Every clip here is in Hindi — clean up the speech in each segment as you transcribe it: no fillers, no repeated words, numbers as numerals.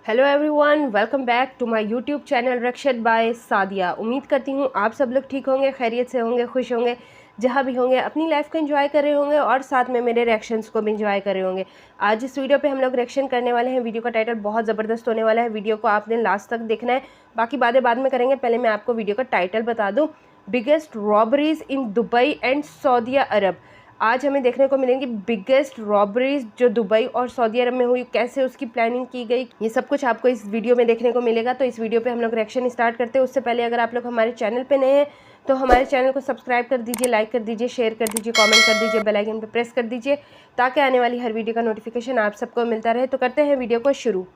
Hello everyone, welcome back to my YouTube channel Rakshit by Sadia. उम्मीद करती हूँ आप सब लोग ठीक होंगे, खैरियत से होंगे, खुश होंगे, जहाँ भी होंगे अपनी लाइफ को एंजॉय कर रहे होंगे और साथ में मेरे रिएक्शंस को भी एंजॉय कर रहे होंगे। आज इस वीडियो पे हम लोग रिएक्शन करने वाले हैं। वीडियो का टाइटल बहुत ज़बरदस्त होने वाला है। वीडियो को आपने लास्ट तक देखना है, बाकी बातें बाद में करेंगे। पहले मैं आपको वीडियो का टाइटल बता दूँ, biggest robberies in Dubai and Saudi Arabia. आज हमें देखने को मिलेंगी बिगेस्ट रॉबरीज जो दुबई और सऊदी अरब में हुई, कैसे उसकी प्लानिंग की गई, ये सब कुछ आपको इस वीडियो में देखने को मिलेगा। तो इस वीडियो पे हम लोग रिएक्शन स्टार्ट करते हैं। उससे पहले अगर आप लोग हमारे चैनल पे नए हैं तो हमारे चैनल को सब्सक्राइब कर दीजिए, लाइक कर दीजिए, शेयर कर दीजिए, कमेंट कर दीजिए, बेल आइकन पे प्रेस कर दीजिए ताकि आने वाली हर वीडियो का नोटिफिकेशन आप सबको मिलता रहे। तो करते हैं वीडियो को शुरू।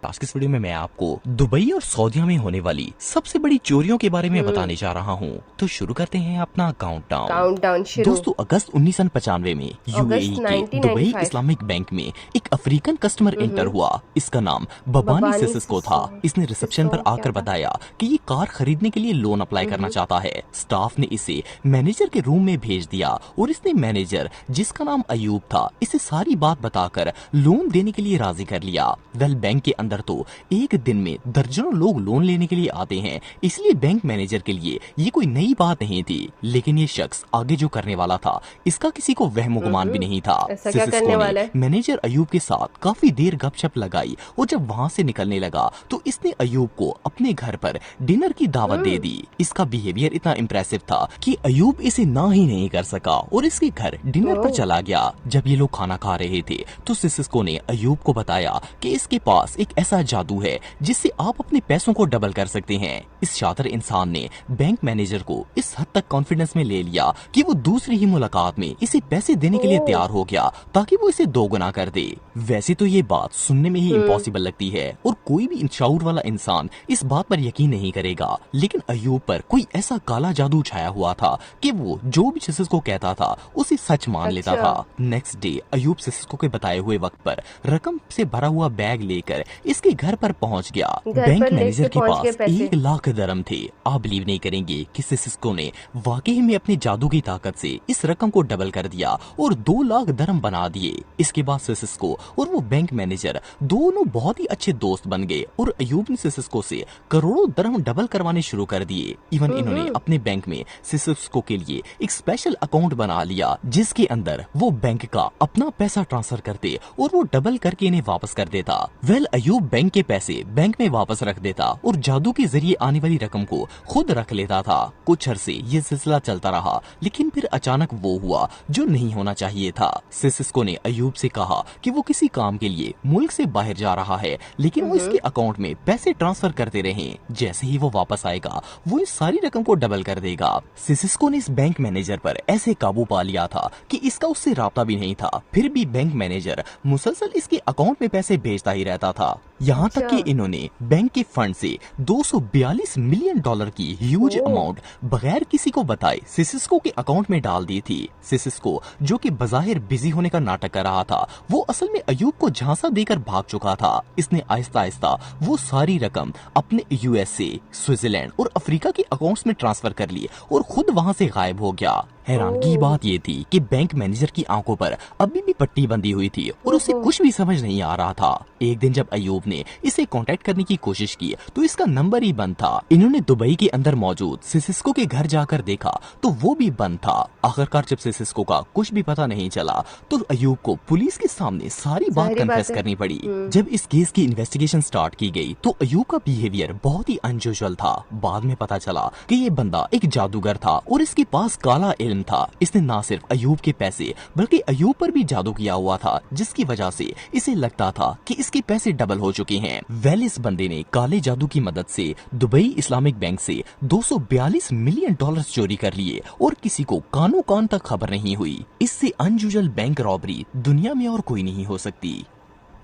आज के इस वीडियो में मैं आपको दुबई और सऊदीया में होने वाली सबसे बड़ी चोरियों के बारे में बताने जा रहा हूँ। तो शुरू करते हैं अपना काउंटडाउन। दोस्तों, अगस्त 1995 में यूएई के दुबई इस्लामिक बैंक में एक अफ्रीकन कस्टमर एंटर हुआ। इसका नाम बबानी सिसिस्को था। इसने रिसेप्शन पर आकर बताया कि ये कार खरीदने के लिए लोन अप्लाई करना चाहता है। स्टाफ ने इसे मैनेजर के रूम में भेज दिया और इसने मैनेजर, जिसका नाम अयूब था, इसे सारी बात बताकर लोन देने के लिए राजी कर लिया। वेल, बैंक के अंदर तो एक दिन में दर्जनों लोग लोन लेने के लिए आते हैं, इसलिए बैंक मैनेजर के लिए ये कोई नई बात नहीं थी। लेकिन ये शख्स आगे जो करने वाला था, इसका किसी को वहम गुमान भी नहीं था। सिसिस्को ने मैनेजर अयूब के साथ काफी देर गपशप लगाई और जब वहाँ से निकलने लगा तो इसने अयूब को अपने घर पर डिनर की दावत दे दी। इसका बिहेवियर इतना इम्प्रेसिव था कि अयूब इसे ना ही नहीं कर सका और इसके घर डिनर पर चला गया। जब ये लोग खाना खा रहे थे तो सिसिस्को ने अयूब को बताया कि इसके पास एक ऐसा जादू है जिससे आप अपने पैसों को डबल कर सकते हैं। इस शातिर इंसान ने बैंक मैनेजर को इस हद तक कॉन्फिडेंस में ले लिया कि वो दूसरी ही मुलाकात में इसे पैसे देने के लिए तैयार हो गया ताकि वो इसे दोगुना कर दे। वैसे तो ये बात सुनने में ही इम्पॉसिबल लगती है और कोई भी इंशाउर वाला इंसान इस बात पर यकीन नहीं करेगा, लेकिन अयूब पर कोई ऐसा काला जादू छाया हुआ था कि वो जो भी सिसिस्को कहता था उसे सच मान लेता था। नेक्स्ट डे अयूब सिसिस्को के बताए हुए वक्त पर रकम से भरा हुआ बैग लेकर इसके घर पर पहुंच गया। बैंक मैनेजर के पास 1 लाख दरम थे। आप बिलीव नहीं करेंगे कि सिसिस्को ने वाकई में अपनी जादू की ताकत से इस रकम को डबल कर दिया और 2 लाख दरम बना दिए। इसके बाद सिसिस्को और वो बैंक मैनेजर दोनों बहुत ही अच्छे दोस्त बन गए और अयूब ने सिसिस्को से करोड़ों दरम डबल करवाने शुरू कर दिए। इवन इन्होंने अपने बैंक में सिसिस्को के लिए एक स्पेशल अकाउंट बना लिया जिसके अंदर वो बैंक का अपना पैसा ट्रांसफर करते और वो डबल करके इन्हें वापस कर देता। वेल, अयूब बैंक के पैसे बैंक में वापस रख देता और जादू के जरिए आने वाली रकम को खुद रख लेता था। कुछ अरसे ये सिलसिला चलता रहा, लेकिन फिर अचानक वो हुआ जो नहीं होना चाहिए था। सिसिस्को ने अयूब से कहा कि वो किसी काम के लिए मुल्क से बाहर जा रहा है, लेकिन वो इसके अकाउंट में पैसे ट्रांसफर करते रहें। जैसे ही वो वापस आएगा वो इस सारी रकम को डबल कर देगा। सिसिस्को ने इस बैंक मैनेजर पर ऐसे काबू पा लिया था कि इसका उससे राब्ता भी नहीं था। फिर भी बैंक मैनेजर मुसलसल इसके अकाउंट में पैसे भेजता ही रहता था। यहाँ तक कि इन्होंने बैंक के फंड से 242 मिलियन डॉलर की ह्यूज अमाउंट बगैर किसी को बताए सिसिस्को के अकाउंट में डाल दी थी। सिसिस्को, जो कि बज़ाहिर बिजी होने का नाटक कर रहा था, वो असल में अयूब को झांसा देकर भाग चुका था। इसने आहिस्ता आहिस्ता वो सारी रकम अपने यूएसए, स्विट्जरलैंड और अफ्रीका के अकाउंट्स में ट्रांसफर कर ली और खुद वहाँ से गायब हो गया। हैरानगी की बात ये थी कि बैंक मैनेजर की आंखों पर अभी भी पट्टी बंधी हुई थी और उसे कुछ भी समझ नहीं आ रहा था। एक दिन जब अयूब ने इसे कांटेक्ट करने की कोशिश की तो इसका नंबर ही बंद था। इन्होंने दुबई के अंदर मौजूद सिसिस्को के घर जाकर देखा तो वो भी बंद था। आखिरकार जब सिसिस्को का कुछ भी पता नहीं चला तो अयूब को पुलिस के सामने सारी बात कन्फेस करनी पड़ी। जब इस केस की इन्वेस्टिगेशन स्टार्ट की गई तो अयूब का बिहेवियर बहुत ही अनयूजुअल था। बाद में पता चला कि ये बंदा एक जादूगर था और इसके पास काला था। इसने ना सिर्फ अयूब के पैसे बल्कि अयूब पर भी जादू किया हुआ था, जिसकी वजह से इसे लगता था कि इसके पैसे डबल हो चुके हैं। वेल, इस बंदे ने काले जादू की मदद से दुबई इस्लामिक बैंक से 242 मिलियन डॉलर चोरी कर लिए और किसी को कानो कान तक खबर नहीं हुई। इससे अनयूजुअल बैंक रॉबरी दुनिया में और कोई नहीं हो सकती।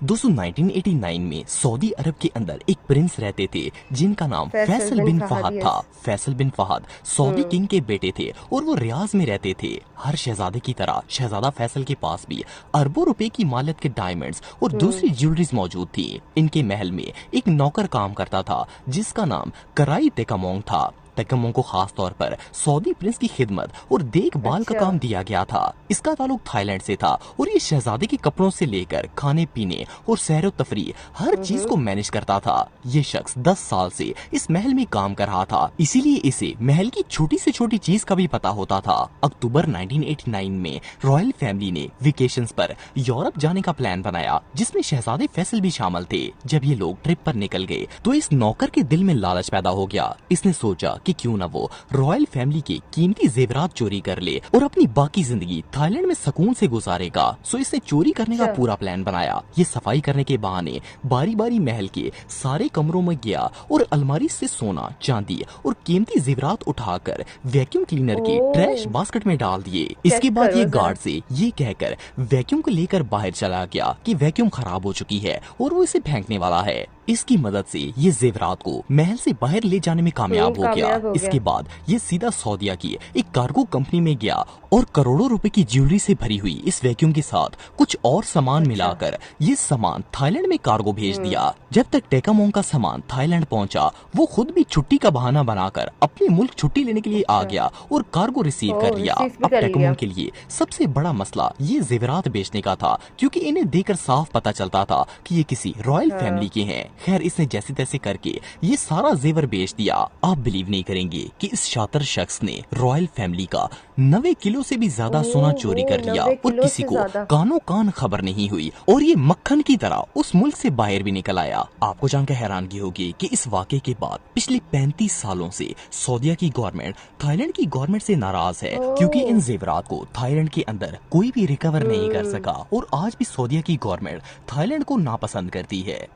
दोस्तों, 1989 में सऊदी अरब के अंदर एक प्रिंस रहते थे जिनका नाम फैसल बिन फहद था। फैसल बिन फहद सऊदी किंग के बेटे थे और वो रियाज में रहते थे। हर शहजादे की तरह शहजादा फैसल के पास भी अरबों रुपए की मालियत के डायमंड्स और दूसरी ज्वेलरीज मौजूद थी। इनके महल में एक नौकर काम करता था जिसका नाम कराई तेकामोंग था। टेकमों को खास तौर पर सऊदी प्रिंस की खिदमत और देखभाल का काम दिया गया था। इसका ताल्लुक थाईलैंड से था और ये शहजादे के कपड़ों से लेकर खाने पीने और सैर व तफरी हर चीज को मैनेज करता था। ये शख्स 10 साल से इस महल में काम कर रहा था, इसीलिए इसे महल की छोटी से छोटी चीज का भी पता होता था। अक्टूबर 1989 में रॉयल फैमिली ने वेकेशंस पर यूरोप जाने का प्लान बनाया, जिसमें शहजादे फैसल भी शामिल थे। जब ये लोग ट्रिप पर निकल गए तो इस नौकर के दिल में लालच पैदा हो गया। इसने सोचा कि क्यों न वो रॉयल फैमिली के कीमती जेवरात चोरी कर ले और अपनी बाकी जिंदगी थाईलैंड में सुकून से गुजारेगा। सो इसने चोरी करने का पूरा प्लान बनाया। ये सफाई करने के बहाने बारी बारी महल के सारे कमरों में गया और अलमारी से सोना, चांदी और कीमती जेवरात उठाकर वैक्यूम क्लीनर के ट्रैश बास्केट में डाल दिए। इसके बाद ये गार्ड से ये कहकर वैक्यूम को लेकर बाहर चला गया कि वैक्यूम खराब हो चुकी है और वो इसे फेंकने वाला है। इसकी मदद से ये जेवरात को महल से बाहर ले जाने में कामयाब हो गया। इसके बाद ये सीधा सऊदीया की एक कार्गो कंपनी में गया और करोड़ों रुपए की ज्वेलरी से भरी हुई इस वैक्यूम के साथ कुछ और सामान मिलाकर ये सामान थाईलैंड में कार्गो भेज दिया। जब तक टेकामोंग का सामान थाईलैंड पहुंचा, वो खुद भी छुट्टी का बहाना बनाकर अपने मुल्क छुट्टी लेने के लिए आ गया और कार्गो रिसीव कर लिया। अब टेकामोंग के लिए सबसे बड़ा मसला ये जेवरात बेचने का था, क्योंकि इन्हें देखकर साफ पता चलता था कि ये किसी रॉयल फैमिली के हैं। खैर, इसने जैसे तैसे करके ये सारा जेवर बेच दिया। आप बिलीव नहीं करेंगे कि इस शातिर शख्स ने रॉयल फैमिली का 90 किलो से भी ज्यादा सोना चोरी कर लिया और किसी को कानो कान खबर नहीं हुई और ये मक्खन की तरह उस मुल्क से बाहर भी निकल आया। आपको जानकर हैरानगी होगी कि इस वाकये के बाद पिछले 35 सालों से सऊदीया की गवर्नमेंट थाईलैंड की गवर्नमेंट से नाराज है, क्योंकि इन जेवरात को थाईलैंड के अंदर कोई भी रिकवर नहीं कर सका और आज भी सऊदीया की गवर्नमेंट थाईलैंड को नापसंद करती है।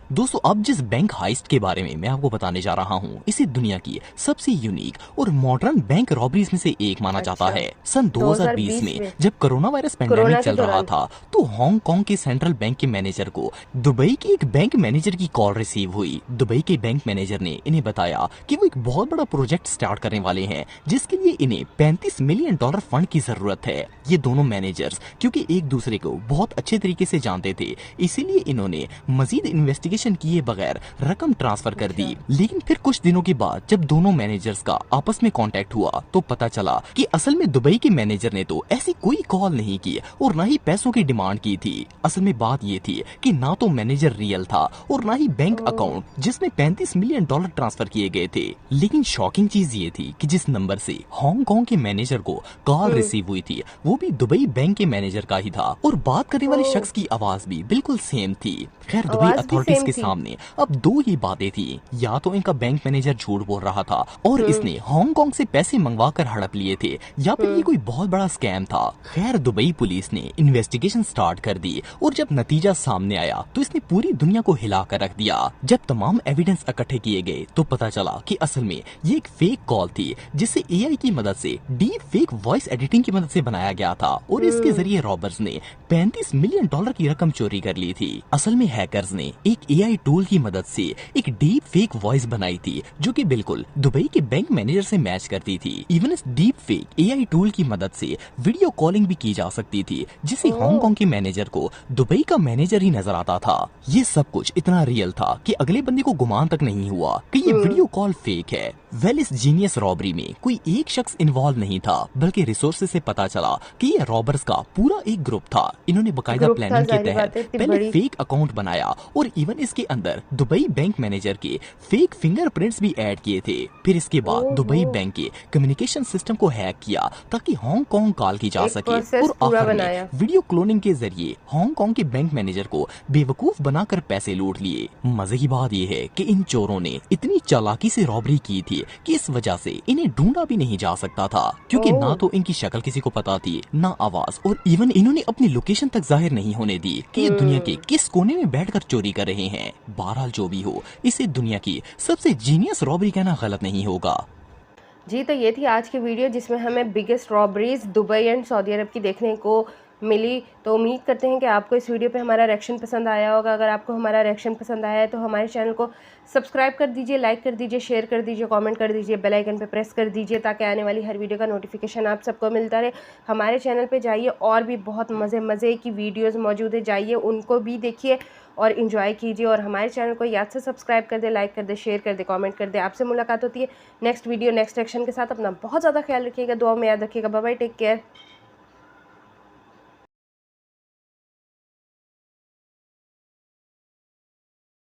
दोस्तों, अब जिस बैंक हाइस्ट के बारे में मैं आपको बताने जा रहा हूँ, इसे दुनिया की सबसे यूनिक और मॉडर्न बैंक रॉबरीज में से एक माना जाता है। सन 2020 में जब कोरोना वायरस पेंडेमिक चल रहा था, तो हांगकांग के सेंट्रल बैंक के मैनेजर को दुबई के एक बैंक मैनेजर की कॉल रिसीव हुई। दुबई के बैंक मैनेजर ने इन्हें बताया कि वो एक बहुत बड़ा प्रोजेक्ट स्टार्ट करने वाले हैं, जिसके लिए इन्हें $35 मिलियन फंड की जरूरत है। ये दोनों मैनेजर्स क्योंकि एक दूसरे को बहुत अच्छे तरीके से जानते थे, इसीलिए इन्होंने मजीद इन्वेस्टिगेशन किए बगैर रकम ट्रांसफर कर दी। लेकिन फिर कुछ दिनों के बाद जब दोनों मैनेजर्स का आपस में कांटेक्ट हुआ, तो पता चला कि असल में दुबई के मैनेजर ने तो ऐसी कोई कॉल नहीं की और ना ही पैसों की डिमांड की थी। असल में बात ये थी कि ना तो मैनेजर रियल था और ना ही बैंक अकाउंट जिसमें $35 मिलियन ट्रांसफर किए गए थे। लेकिन शॉकिंग चीज ये थी कि जिस नंबर से हांगकांग के मैनेजर को कॉल रिसीव हुई थी, वो भी दुबई बैंक के मैनेजर का ही था और बात करने वाले शख्स की आवाज भी बिल्कुल सेम थी। खैर, दुबई अथॉरिटीज के सामने अब दो ही बातें थी, या तो इनका बैंक मैनेजर झूठ बोल रहा था और इसने हांगकांग से पैसे मंगवा कर हड़प लिए थे, या फिर ये कोई बहुत बड़ा स्कैम था। खैर, दुबई पुलिस ने इन्वेस्टिगेशन स्टार्ट कर दी और जब नतीजा सामने आया तो इसने पूरी दुनिया को हिला कर रख दिया। जब तमाम एविडेंस इकट्ठे किए गए तो पता चला कि असल में ये एक फेक कॉल थी, जिसे एआई की मदद से डीप फेक वॉइस एडिटिंग की मदद से बनाया गया था और इसके जरिए रॉबर्स ने $35 मिलियन की रकम चोरी कर ली थी। असल में हैकर्स ने एक एआई टूल की मदद से एक डीप फेक वॉइस बनाई थी, जो कि बिल्कुल दुबई के बैंक मैनेजर से मैच करती थी। इवन इस डीप फेक एआई टूल की मदद से वीडियो कॉलिंग भी की जा सकती थी, जिसे हांगकांग के मैनेजर को दुबई का मैनेजर ही नजर आता था। ये सब कुछ इतना रियल था कि अगले बंदे को गुमान तक नहीं हुआ कि ये वीडियो कॉल फेक है। वेल, इस जीनियस रॉबरी में कोई एक शख्स इन्वॉल्व नहीं था, बल्कि रिसोर्सेज से पता चला कि ये रॉबर्स का पूरा एक ग्रुप था। इन्होंने बकायदा प्लानिंग के तहत पहले फेक अकाउंट बनाया और इवन इसके अंदर दुबई बैंक मैनेजर के फेक फिंगरप्रिंट्स भी ऐड किए थे। फिर इसके बाद दुबई बैंक के कम्युनिकेशन सिस्टम को हैक किया ताकि हांगकांग कॉल की जा सके और आखिर में वीडियो क्लोनिंग के जरिए हांगकांग के बैंक मैनेजर को बेवकूफ बनाकर पैसे लूट लिए। मजे की बात यह है कि इन चोरों ने इतनी चालाकी से रॉबरी की थी कि इस वजह से इन्हें ढूंढा भी नहीं जा सकता था, क्योंकि ना तो इनकी शक्ल किसी को पता थी, ना आवाज, और इवन इन्होंने अपनी लोकेशन तक जाहिर नहीं होने दी कि ये दुनिया के किस कोने में बैठकर चोरी कर रहे हैं। बहरहाल जो भी हो, इसे दुनिया की सबसे जीनियस रॉबरी कहना गलत नहीं होगा। जी, तो ये थी आज की वीडियो, जिसमें हमें biggest robberies Dubai and Saudi Arabia की देखने को मिली। तो उम्मीद करते हैं कि आपको इस वीडियो पे हमारा रिएक्शन पसंद आया होगा। अगर आपको हमारा रिएक्शन पसंद आया है तो हमारे चैनल को सब्सक्राइब कर दीजिए, लाइक कर दीजिए, शेयर कर दीजिए, कमेंट कर दीजिए, बेल आइकन पे प्रेस कर दीजिए ताकि आने वाली हर वीडियो का नोटिफिकेशन आप सबको मिलता रहे। हमारे चैनल पे जाइए, और भी बहुत मज़े की वीडियोस मौजूद है, जाइए उनको भी देखिए और इन्जॉय कीजिए। और हमारे चैनल को याद से सब्सक्राइब कर दे, लाइक कर दे, शेयर कर दे, कमेंट कर दे। आपसे मुलाकात होती है नेक्स्ट वीडियो नेक्स्ट रिएक्शन के साथ। अपना बहुत ज़्यादा ख्याल रखिएगा, दुआ में याद रखिएगा। Bye bye, take care.